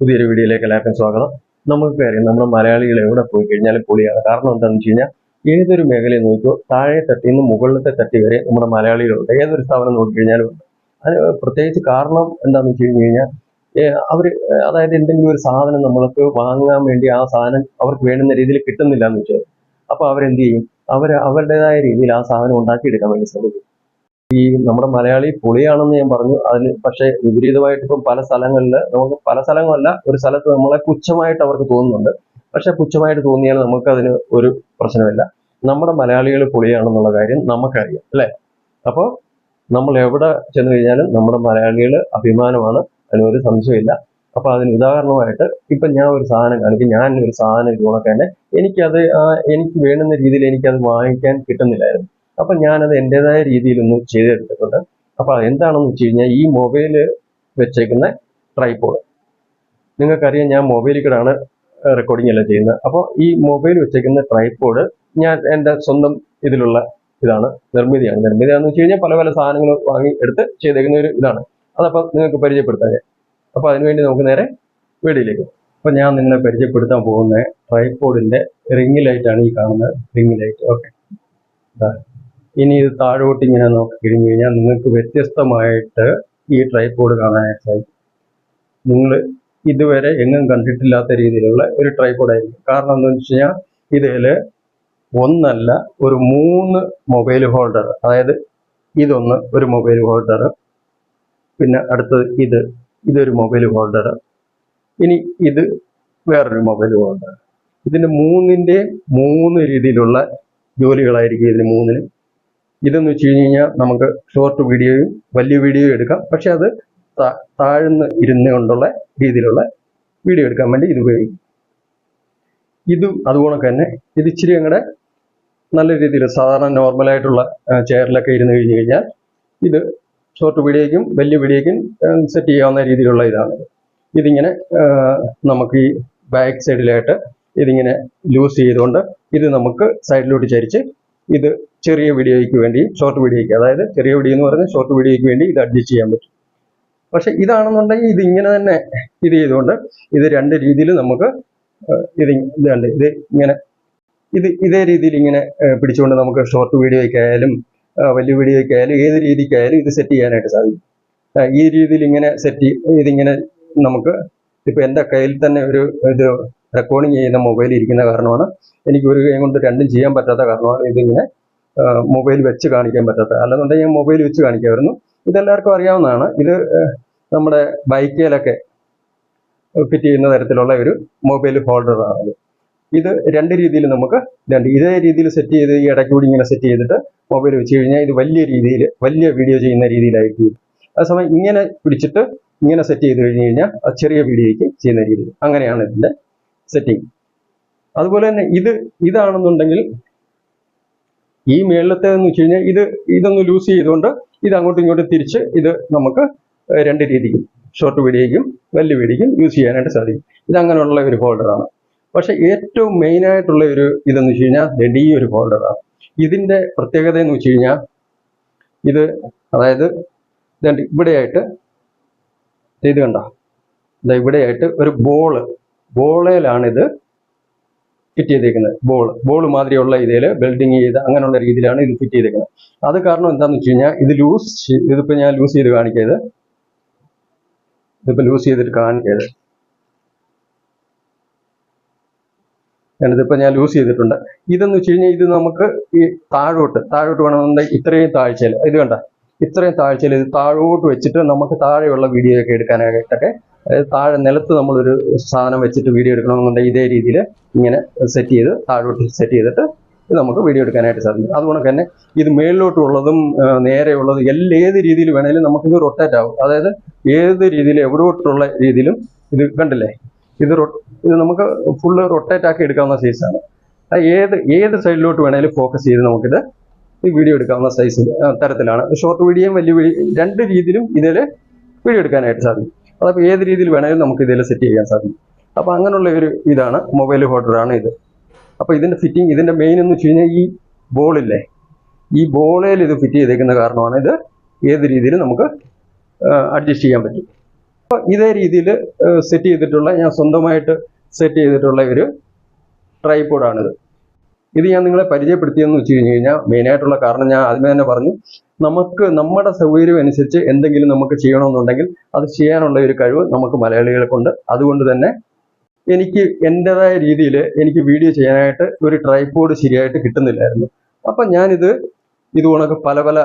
പുതിയൊരു വീഡിയോയിലേക്ക് എല്ലാവർക്കും സ്വാഗതം. നമുക്കറിയാം നമ്മുടെ മലയാളികൾ എവിടെ പോയി കഴിഞ്ഞാലും പൊളിയാണ്. കാരണം എന്താണെന്ന് വെച്ച് കഴിഞ്ഞാൽ ഏതൊരു മേഖലയെ നോക്കിയോ താഴെ തട്ടി നിന്ന് മുകളിലത്തെ തട്ടി വരെ നമ്മുടെ മലയാളികളുണ്ട്. ഏതൊരു സ്ഥാപനം നോക്കിക്കഴിഞ്ഞാലും ഉണ്ട്. അതിന് പ്രത്യേകിച്ച് കാരണം എന്താണെന്ന് വെച്ച് കഴിഞ്ഞ് കഴിഞ്ഞാൽ അവർ അതായത് എന്തെങ്കിലും ഒരു സാധനം നമ്മൾക്ക് വാങ്ങാൻ വേണ്ടി ആ സാധനം അവർക്ക് വേണ്ടുന്ന രീതിയിൽ കിട്ടുന്നില്ല എന്ന് വെച്ചാൽ അപ്പോൾ അവരെന്ത് ചെയ്യും? അവരുടേതായ രീതിയിൽ ആ സാധനം ഉണ്ടാക്കിയെടുക്കാൻ വേണ്ടി ശ്രമിക്കും. ഈ നമ്മുടെ മലയാളി പൊളിയാണെന്ന് ഞാൻ പറഞ്ഞു. അതിന് പക്ഷേ വിപരീതമായിട്ട് ഇപ്പം പല സ്ഥലങ്ങളിൽ നമുക്ക് പല സ്ഥലങ്ങളല്ല ഒരു സ്ഥലത്ത് നമ്മളെ പുച്ഛമായിട്ട് അവർക്ക് തോന്നുന്നുണ്ട്. പക്ഷെ പുച്ഛമായിട്ട് തോന്നിയാൽ നമുക്ക് അതിന് ഒരു പ്രശ്നമില്ല. നമ്മുടെ മലയാളികൾ പൊളിയാണെന്നുള്ള കാര്യം നമുക്കറിയാം അല്ലേ? അപ്പോൾ നമ്മൾ എവിടെ ചെന്ന് കഴിഞ്ഞാലും നമ്മുടെ മലയാളികൾ അഭിമാനമാണ്, അതിനൊരു സംശയമില്ല. അപ്പോൾ അതിന് ഉദാഹരണമായിട്ട് ഇപ്പം ഞാൻ ഒരു സാധനം കാണിക്കും. ഞാൻ ഒരു സാധനം ഇതുകൊണ്ടൊക്കെ തന്നെ എനിക്കത് എനിക്ക് വേണ്ടുന്ന രീതിയിൽ എനിക്കത് വാങ്ങിക്കാൻ കിട്ടുന്നില്ലായിരുന്നു. അപ്പം ഞാനത് എൻ്റെതായ രീതിയിലൊന്ന് ചെയ്തെടുത്തിട്ടുണ്ട്. അപ്പോൾ എന്താണെന്ന് വെച്ച് കഴിഞ്ഞാൽ ഈ മൊബൈൽ വെച്ചേക്കുന്ന ട്രൈപോഡ്, നിങ്ങൾക്കറിയാം ഞാൻ മൊബൈലിൽ കൂടെയാണ് റെക്കോർഡിംഗ് എല്ലാം ചെയ്യുന്നത്. അപ്പോൾ ഈ മൊബൈൽ വെച്ചേക്കുന്ന ട്രൈപോഡ് ഞാൻ എൻ്റെ സ്വന്തം ഇതിലുള്ള ഇതാണ്, നിർമ്മിതിയാണെന്ന് വെച്ച് കഴിഞ്ഞാൽ പല പല സാധനങ്ങൾ വാങ്ങി എടുത്ത് ചെയ്തേക്കുന്ന ഒരു ഇതാണ്. അതപ്പോൾ നിങ്ങൾക്ക് പരിചയപ്പെടുത്താൻ. അപ്പോൾ അതിനുവേണ്ടി നമുക്ക് നേരെ വീഡിയോയിലേക്ക്. അപ്പോൾ ഞാൻ നിങ്ങളെ പരിചയപ്പെടുത്താൻ പോകുന്ന ട്രൈപോഡിൻ്റെ റിംഗ് ലൈറ്റാണ് ഈ കാണുന്നത്. Ring light. ഓക്കെ, ഇനി ഇത് താഴോട്ട് ഇങ്ങനെ നോക്കി കഴിഞ്ഞു കഴിഞ്ഞാൽ നിങ്ങൾക്ക് വ്യത്യസ്തമായിട്ട് ഈ ട്രൈപോഡ് കാണാനായിട്ട് സാധിക്കും. നിങ്ങൾ ഇതുവരെ എങ്ങും കണ്ടിട്ടില്ലാത്ത രീതിയിലുള്ള ഒരു ട്രൈപോഡായിരിക്കും. കാരണം എന്താണെന്ന് വെച്ച് കഴിഞ്ഞാൽ ഇതിൽ ഒന്നല്ല ഒരു 3 മൊബൈൽ ഹോൾഡർ, അതായത് ഇതൊന്ന് ഒരു മൊബൈൽ ഹോൾഡർ, പിന്നെ അടുത്തത് ഇതൊരു മൊബൈൽ ഹോൾഡർ, ഇനി ഇത് വേറൊരു മൊബൈൽ ഹോൾഡർ. ഇതിൻ്റെ 3 രീതിയിലുള്ള ജോലികളായിരിക്കും ഇതിന് 3-നും. ഇതെന്ന് വെച്ച് കഴിഞ്ഞാൽ നമുക്ക് ഷോർട്ട് വീഡിയോയും വലിയ വീഡിയോയും എടുക്കാം. പക്ഷെ അത് താഴ്ന്ന് ഇരുന്ന് കൊണ്ടുള്ള രീതിയിലുള്ള വീഡിയോ എടുക്കാൻ വേണ്ടി ഇത് ഉപയോഗിക്കും. ഇതും അതുപോലെ തന്നെ ഇത് ഇച്ചിരി അങ്ങടെ നല്ല രീതിയിൽ സാധാരണ നോർമലായിട്ടുള്ള ചെയറിലൊക്കെ ഇരുന്ന് കഴിഞ്ഞ് കഴിഞ്ഞാൽ ഇത് ഷോർട്ട് വീഡിയോയ്ക്കും വലിയ വീഡിയോയ്ക്കും സെറ്റ് ചെയ്യാവുന്ന രീതിയിലുള്ള ഇതാണ്. ഇതിങ്ങനെ നമുക്ക് ഈ ബാക്ക് സൈഡിലായിട്ട് ഇതിങ്ങനെ ലൂസ് ചെയ്തുകൊണ്ട് ഇത് നമുക്ക് സൈഡിലോട്ട് ചരിച്ച് ഇത് ചെറിയ വീഡിയോയ്ക്ക് വേണ്ടി ഷോർട്ട് വീഡിയോയ്ക്ക്, അതായത് ചെറിയ വീഡിയോ എന്ന് പറഞ്ഞാൽ ഷോർട്ട് വീഡിയോയ്ക്ക് വേണ്ടി ഇത് അഡ്ജസ്റ്റ് ചെയ്യാൻ പറ്റും. പക്ഷെ ഇതാണെന്നുണ്ടെങ്കിൽ ഇത് ഇങ്ങനെ തന്നെ ഇത് ചെയ്തുകൊണ്ട് ഇത് 2 രീതിയിൽ നമുക്ക് ഇത് ഇങ്ങനെ ഇതേ രീതിയിൽ ഇങ്ങനെ പിടിച്ചുകൊണ്ട് നമുക്ക് ഷോർട്ട് വീഡിയോയ്ക്കായാലും വലിയ വീഡിയോയ്ക്കായാലും ഏത് രീതിക്കായാലും ഇത് സെറ്റ് ചെയ്യാനായിട്ട് സാധിക്കും. ഈ രീതിയിൽ ഇങ്ങനെ ഇതിങ്ങനെ നമുക്ക് ഇപ്പം എൻ്റെ കയ്യിൽ തന്നെ ഇത് റെക്കോർഡിങ് ചെയ്യുന്ന മൊബൈൽ ഇരിക്കുന്ന കാരണമാണ് എനിക്ക് ഒരു കൈ കൊണ്ട് രണ്ടും ചെയ്യാൻ പറ്റാത്ത കാരണമാണ് ഇതിങ്ങനെ മൊബൈൽ വെച്ച് കാണിക്കാൻ പറ്റാത്ത. അല്ലെന്നുണ്ടെങ്കിൽ ഞാൻ മൊബൈൽ വെച്ച് കാണിക്കാമായിരുന്നു. ഇതെല്ലാവർക്കും അറിയാവുന്നതാണ്. ഇത് നമ്മുടെ ബൈക്കിലൊക്കെ ഫിറ്റ് ചെയ്യുന്ന തരത്തിലുള്ള ഒരു മൊബൈൽ ഹോൾഡറാണ്. ഇത് 2 രീതിയിൽ നമുക്ക് ഇതേ രീതിയിൽ സെറ്റ് ചെയ്ത് ഈ ഇടയ്ക്ക് കൂടി ഇങ്ങനെ സെറ്റ് ചെയ്തിട്ട് മൊബൈൽ വെച്ച് കഴിഞ്ഞാൽ ഇത് വലിയ വീഡിയോ ചെയ്യുന്ന രീതിയിലായിരിക്കും. അതേസമയം ഇങ്ങനെ പിടിച്ചിട്ട് ഇങ്ങനെ സെറ്റ് ചെയ്ത് കഴിഞ്ഞ് കഴിഞ്ഞാൽ അത് ചെറിയ വീഡിയോയ്ക്ക് ചെയ്യുന്ന രീതിയിൽ. അങ്ങനെയാണ് ഇതിൻ്റെ സെറ്റിങ്. അതുപോലെ തന്നെ ഇതാണെന്നുണ്ടെങ്കിൽ ഈ മേളത്തേന്ന് വെച്ച് കഴിഞ്ഞാൽ ഇതൊന്ന് ലൂസ് ചെയ്തുകൊണ്ട് ഇത് അങ്ങോട്ടും ഇങ്ങോട്ടും തിരിച്ച് ഇത് നമുക്ക് 2 രീതിക്കും ഷോർട്ട് വീഡിയോയ്ക്കും വലിയ വീഡിയോയ്ക്കും യൂസ് ചെയ്യാനായിട്ട് സാധിക്കും. ഇതങ്ങനെയുള്ള ഒരു ഹോൾഡറാണ്. പക്ഷെ ഏറ്റവും മെയിനായിട്ടുള്ള ഒരു ഇതെന്ന് വെച്ച് കഴിഞ്ഞാൽ ഈ ഒരു ഹോൾഡറാണ്. ഇതിൻ്റെ പ്രത്യേകത എന്ന് വെച്ച് കഴിഞ്ഞാൽ ഇത് അതായത് ഇവിടെയായിട്ട് ഇത് കണ്ട ഇവിടെയായിട്ട് ഒരു ബോളയിലാണ് ഇത് ഫിറ്റ് ചെയ്തേക്കുന്നത്. ബോൾ മാതിരിയുള്ള ഇതിൽ ബിൽഡിങ് ചെയ്ത് അങ്ങനെയുള്ള രീതിയിലാണ് ഇത് ഫിറ്റ് ചെയ്തേക്കുന്നത്. അത് കാരണം എന്താണെന്ന് വെച്ച് കഴിഞ്ഞാൽ ഇതിപ്പോൾ ഞാൻ ലൂസ് ചെയ്ത് കാണിക്കരുത്. ഇതിപ്പോൾ ലൂസ് ചെയ്തിട്ട് കാണിക്കരുത്. ഞാനിതിപ്പോൾ ഞാൻ ലൂസ് ചെയ്തിട്ടുണ്ട്. ഇതെന്ന് വെച്ച് കഴിഞ്ഞാൽ ഇത് നമുക്ക് ഈ താഴോട്ട് വേണമെന്നുണ്ടെങ്കിൽ ഇത്രയും താഴ്ചയിൽ ഇത് കണ്ട ഇത്രയും താഴ്ചയിൽ ഇത് താഴോട്ട് വെച്ചിട്ട് നമുക്ക് താഴെയുള്ള വീഡിയോ ഒക്കെ എടുക്കാനായിട്ടൊക്കെ, അതായത് താഴെ നിലത്ത് നമ്മളൊരു സാധനം വെച്ചിട്ട് വീഡിയോ എടുക്കണമെന്നുണ്ടെങ്കിൽ ഇതേ രീതിയിൽ ഇങ്ങനെ സെറ്റ് ചെയ്ത് താഴോട്ട് സെറ്റ് ചെയ്തിട്ട് ഇത് നമുക്ക് വീഡിയോ എടുക്കാനായിട്ട് സാധിക്കും. അതുകൊണ്ട് തന്നെ ഇത് മേളിലോട്ടുള്ളതും നേരെയുള്ളതും ഏത് രീതിയിൽ വേണമെങ്കിലും നമുക്കിത് റൊട്ടേറ്റ് ആവും. അതായത് ഏത് രീതിയിൽ എവിടോട്ടുള്ള രീതിയിലും ഇത് കണ്ടില്ലേ, ഇത് നമുക്ക് ഫുള്ള് റൊട്ടേറ്റ് ആക്കി എടുക്കാവുന്ന സൈസാണ്. ഏത് സൈഡിലോട്ട് വേണമെങ്കിലും ഫോക്കസ് ചെയ്ത് നമുക്കിത് ഈ വീഡിയോ എടുക്കാവുന്ന സൈസ് തരത്തിലാണ്. ഷോർട്ട് വീഡിയോയും വലിയ വീഡിയോ 2 രീതിയിലും ഇതിൽ വീഡിയോ എടുക്കാനായിട്ട് സാധിക്കും. അതപ്പോൾ ഏത് രീതിയിൽ വേണമെങ്കിലും നമുക്ക് ഇതിൽ സെറ്റ് ചെയ്യാൻ സാധിക്കും. അപ്പോൾ അങ്ങനെയുള്ള ഒരു ഇതാണ് മൊബൈൽ ഹോൾഡറാണ് ഇത്. അപ്പോൾ ഇതിൻ്റെ ഫിറ്റിംഗ്, ഇതിൻ്റെ മെയിൻ എന്ന് വെച്ച് കഴിഞ്ഞാൽ ഈ ബോളില്ലേ, ഈ ബോളയിൽ ഇത് ഫിറ്റ് ചെയ്തേക്കുന്ന കാരണമാണ് ഇത് ഏത് രീതിയിൽ നമുക്ക് അഡ്ജസ്റ്റ് ചെയ്യാൻ പറ്റും. അപ്പോൾ ഇതേ രീതിയിൽ സെറ്റ് ചെയ്തിട്ടുള്ള, ഞാൻ സ്വന്തമായിട്ട് സെറ്റ് ചെയ്തിട്ടുള്ള ഒരു ട്രൈപോഡാണിത്. ഇത് ഞാൻ നിങ്ങളെ പരിചയപ്പെടുത്തിയെന്ന് വെച്ച് കഴിഞ്ഞ് കഴിഞ്ഞാൽ മെയിനായിട്ടുള്ള കാരണം ഞാൻ ആദ്യമേ തന്നെ പറഞ്ഞു, നമുക്ക് നമ്മുടെ സൗകര്യം അനുസരിച്ച് എന്തെങ്കിലും നമുക്ക് ചെയ്യണമെന്നുണ്ടെങ്കിൽ അത് ചെയ്യാനുള്ള ഒരു കഴിവ് നമുക്ക് മലയാളികളെ കൊണ്ട്. അതുകൊണ്ട് തന്നെ എനിക്ക് എൻ്റെതായ രീതിയിൽ എനിക്ക് വീഡിയോ ചെയ്യാനായിട്ട് ഒരു ട്രൈപോഡ് ശരിയായിട്ട് കിട്ടുന്നില്ലായിരുന്നു. അപ്പം ഞാനിത് കണക്ക് പല പല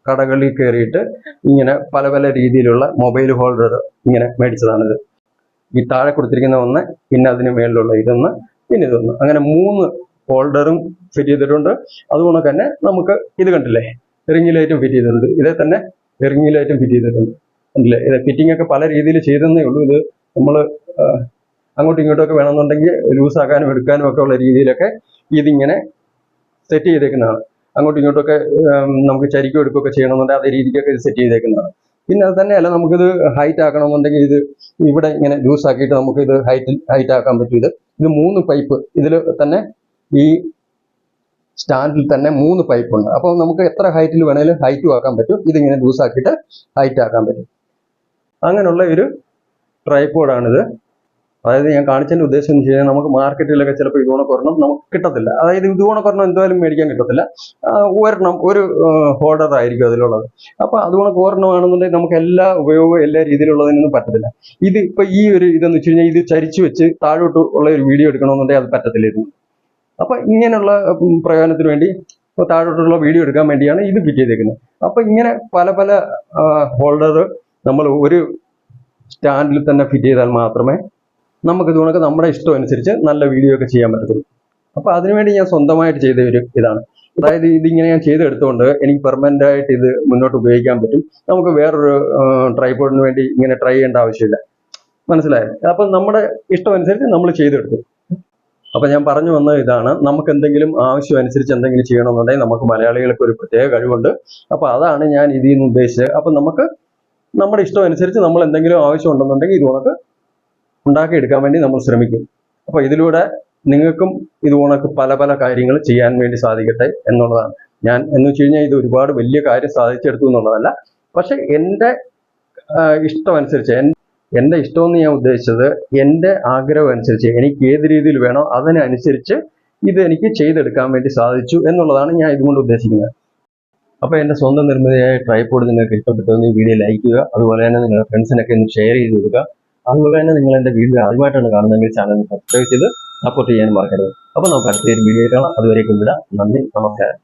കടകളിൽ കയറിയിട്ട് ഇങ്ങനെ പല പല രീതിയിലുള്ള മൊബൈൽ ഹോൾഡർ ഇങ്ങനെ മേടിച്ചതാണിത്. ഈ താഴെ കൊടുത്തിരിക്കുന്ന ഒന്ന്, പിന്നെ അതിന് മേളിലുള്ള ഇതൊന്ന്, പിന്നെ ഇതൊന്ന്, അങ്ങനെ 3 ഹോൾഡറും ഫിറ്റ് ചെയ്തിട്ടുണ്ട്. അതുകൊണ്ട് തന്നെ നമുക്ക് ഇത് കണ്ടില്ലേ, റിംഗ് ലൈറ്റും ഫിറ്റ് ചെയ്തിട്ടുണ്ട്. ഇതേ തന്നെ റിംഗ് ലൈറ്റും ഫിറ്റ് ചെയ്തിട്ടുണ്ട്. കണ്ടില്ലേ, ഇത് ഫിറ്റിംഗ് ഒക്കെ പല രീതിയിൽ ചെയ്തെന്നേ ഉള്ളൂ. ഇത് നമ്മൾ അങ്ങോട്ടും ഇങ്ങോട്ടും ഒക്കെ വേണമെന്നുണ്ടെങ്കിൽ ലൂസാക്കാനും എടുക്കാനും ഒക്കെ ഉള്ള രീതിയിലൊക്കെ ഇതിങ്ങനെ സെറ്റ് ചെയ്തേക്കുന്നതാണ്. അങ്ങോട്ടും ഇങ്ങോട്ടൊക്കെ നമുക്ക് ചരിക്കും എടുക്കുകയൊക്കെ ചെയ്യണമെന്നുണ്ടെങ്കിൽ അതേ രീതിക്കൊക്കെ ഇത് സെറ്റ് ചെയ്തേക്കുന്നതാണ്. പിന്നെ അത് തന്നെയല്ല, നമുക്കിത് ഹൈറ്റ് ആക്കണമെന്നുണ്ടെങ്കിൽ ഇത് ഇവിടെ ഇങ്ങനെ ലൂസ് ആക്കിയിട്ട് നമുക്കിത് ഹൈറ്റ് ആക്കാൻ പറ്റും. ഇത് 3 പൈപ്പ് ഇതിൽ തന്നെ, ഈ സ്റ്റാൻഡിൽ തന്നെ 3 പൈപ്പ് ഉണ്ട്. അപ്പോൾ നമുക്ക് എത്ര ഹൈറ്റിൽ വേണേലും ഹൈറ്റും ആക്കാൻ പറ്റും. ഇതിങ്ങനെ ലൂസ് ആക്കിയിട്ട് ഹൈറ്റ് ആക്കാൻ പറ്റും. അങ്ങനെയുള്ള ഒരു ട്രൈപോഡാണിത്. അതായത് ഞാൻ കാണിച്ചതിൻ്റെ ഉദ്ദേശം എന്ന് വെച്ച് കഴിഞ്ഞാൽ, നമുക്ക് മാർക്കറ്റിലൊക്കെ ചിലപ്പോൾ ഇതുകൊണ്ടൊരെണ്ണം നമുക്ക് കിട്ടത്തില്ല. അതായത് ഇതുകൊണ്ടൊരെണ്ണം എന്തായാലും മേടിക്കാൻ കിട്ടത്തില്ല. ഒരെണ്ണം ഒരു ഹോൾഡർ ആയിരിക്കും അതിലുള്ളത്. അപ്പോൾ അതുകൊണ്ട് ഒരെണ്ണമാണെന്നുണ്ടെങ്കിൽ നമുക്ക് എല്ലാ ഉപയോഗവും എല്ലാ രീതിയിലുള്ളതിനൊന്നും പറ്റത്തില്ല. ഇത് ഇപ്പോൾ ഈ ഒരു ഇതെന്ന് വെച്ച് കഴിഞ്ഞാൽ, ഇത് ചരിച്ചു വെച്ച് താഴോട്ട് ഉള്ള ഒരു വീഡിയോ എടുക്കണമെന്നുണ്ടെങ്കിൽ അത് പറ്റത്തില്ലായിരുന്നു. അപ്പം ഇങ്ങനെയുള്ള പ്രയോജനത്തിന് വേണ്ടി, താഴോട്ടുള്ള വീഡിയോ എടുക്കാൻ വേണ്ടിയാണ് ഇത് ഫിറ്റ് ചെയ്തേക്കുന്നത്. അപ്പം ഇങ്ങനെ പല പല ഹോൾഡർ നമ്മൾ ഒരു സ്റ്റാൻഡിൽ തന്നെ ഫിറ്റ് ചെയ്താൽ മാത്രമേ നമുക്ക് ഇതുകൊണ്ട് നമ്മുടെ ഇഷ്ടം അനുസരിച്ച് നല്ല വീഡിയോ ഒക്കെ ചെയ്യാൻ പറ്റത്തുള്ളൂ. അപ്പോൾ അതിനുവേണ്ടി ഞാൻ സ്വന്തമായിട്ട് ചെയ്ത ഒരു ഇതാണ്. അതായത് ഇതിങ്ങനെ ഞാൻ ചെയ്തെടുത്തുകൊണ്ട് എനിക്ക് പെർമനൻ്റ് ആയിട്ട് ഇത് മുന്നോട്ട് ഉപയോഗിക്കാൻ പറ്റും. നമുക്ക് വേറൊരു ട്രൈപോഡിന് വേണ്ടി ഇങ്ങനെ ട്രൈ ചെയ്യേണ്ട ആവശ്യമില്ല. മനസ്സിലായോ? അപ്പം നമ്മുടെ ഇഷ്ടം അനുസരിച്ച് നമ്മൾ ചെയ്തെടുത്തു. അപ്പം ഞാൻ പറഞ്ഞു വന്നത് ഇതാണ്, നമുക്ക് എന്തെങ്കിലും ആവശ്യം അനുസരിച്ച് എന്തെങ്കിലും ചെയ്യണമെന്നുണ്ടെങ്കിൽ നമുക്ക് മലയാളികൾക്ക് ഒരു പ്രത്യേക കഴിവുണ്ട്. അപ്പോൾ അതാണ് ഞാൻ ഇതിൽ നിന്ന് ഉദ്ദേശിച്ചത്. അപ്പം നമുക്ക് നമ്മുടെ ഇഷ്ടം അനുസരിച്ച് നമ്മൾ എന്തെങ്കിലും ആവശ്യം ഉണ്ടെന്നുണ്ടെങ്കിൽ ഇതുകൊണ്ട് ഉണ്ടാക്കിയെടുക്കാൻ വേണ്ടി നമ്മൾ ശ്രമിക്കും. അപ്പോൾ ഇതിലൂടെ നിങ്ങൾക്കും ഇതുകൊണ്ട് പല പല കാര്യങ്ങൾ ചെയ്യാൻ വേണ്ടി സാധിക്കട്ടെ എന്നുള്ളതാണ്. ഞാൻ എന്ന് വെച്ച് കഴിഞ്ഞാൽ ഇത് ഒരുപാട് വലിയ കാര്യം സാധിച്ചെടുത്തു എന്നുള്ളതല്ല, പക്ഷെ എൻ്റെ ഇഷ്ടം അനുസരിച്ച്, എൻ്റെ ഇഷ്ടമെന്ന് ഞാൻ ഉദ്ദേശിച്ചത് എൻ്റെ ആഗ്രഹം അനുസരിച്ച് എനിക്ക് ഏത് രീതിയിൽ വേണോ അതിനനുസരിച്ച് ഇത് എനിക്ക് ചെയ്തെടുക്കാൻ വേണ്ടി സാധിച്ചു എന്നുള്ളതാണ് ഞാൻ ഇതുകൊണ്ട് ഉദ്ദേശിക്കുന്നത്. അപ്പോൾ എൻ്റെ സ്വന്തം നിർമ്മിതിയായ ട്രൈപോഡ് നിങ്ങൾക്ക് ഇഷ്ടപ്പെട്ടെന്ന് ഈ വീഡിയോ ലൈക്ക് ചെയ്യുക. അതുപോലെ തന്നെ നിങ്ങളുടെ ഫ്രണ്ട്സിനൊക്കെ ഒന്ന് ഷെയർ ചെയ്ത് കൊടുക്കുക. അതുപോലെ തന്നെ നിങ്ങൾ എൻ്റെ വീഡിയോ ആദ്യമായിട്ടാണ് കാണുന്നതെങ്കിൽ ചാനൽ സബ്സ്ക്രൈബ് ചെയ്ത് സപ്പോർട്ട് ചെയ്യാൻ മറക്കരുത്. അപ്പോൾ നമുക്ക് അടുത്തൊരു വീഡിയോ കാണാം. അതുവരേക്കും വിടാം. നന്ദി, നമസ്കാരം.